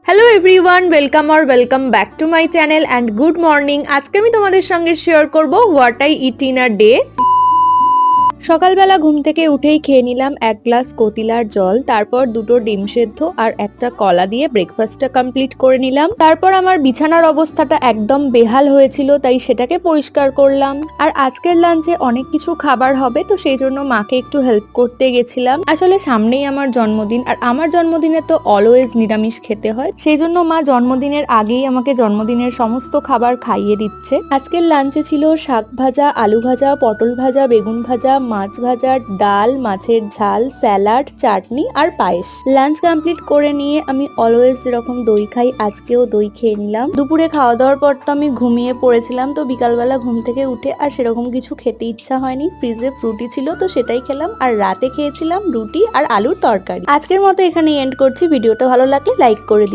Hello everyone, welcome back to my channel and good morning. আজকে আমি তোমাদের সঙ্গে শেয়ার করব what I it in a day. সকালবেলা ঘুম থেকে উঠেই খেয়ে নিলাম এক গ্লাস কতিলার জল, তারপর দুটো ডিম সেদ্ধ আর একটা কলা দিয়ে ব্রেকফাস্টটা কমপ্লিট করে নিলাম। তারপর আমার বিছানার অবস্থাটা একদম বেহাল হয়েছিল, তাই সেটাকে পরিষ্কার করলাম। আর আজকের লাঞ্চে অনেক কিছু খাবার হবে, তো সেই জন্য মাকে একটু হেল্প করতে গেছিলাম। আসলে সামনেই আমার জন্মদিন, আর আমার জন্মদিনে তো অলওয়েজ নিরামিষ খেতে হয়, সেই জন্য মা জন্মদিনের আগেই আমাকে জন্মদিনের সমস্ত খাবার খাইয়ে দিচ্ছে। আজকের লাঞ্চে ছিল শাক ভাজা, আলু ভাজা, পটল ভাজা, বেগুন ভাজা, মাছ ভাজা, ডাল, মাছের ঝাল, স্যালাড, চাটনি আর পায়েস। লাঞ্চ কমপ্লিট করে নিয়ে আমি অলওয়েজ যেরকম দই খাই, আজকেও দই খেয়ে নিলাম। দুপুরে খাওয়া দাওয়ার পর তো আমি ঘুমিয়ে পড়েছিলাম, তো বিকালবেলা ঘুম থেকে উঠে আর সেরকম কিছু খেতে ইচ্ছা হয়নি। ফ্রিজে ফ্রুটি ছিল, তো সেটাই খেলাম। আর রাতে খেয়েছিলাম রুটি আর আলুর তরকারি। আজকের মতো এখানে এন্ড করছি। ভিডিওটা ভালো লাগলে লাইক করে দিও।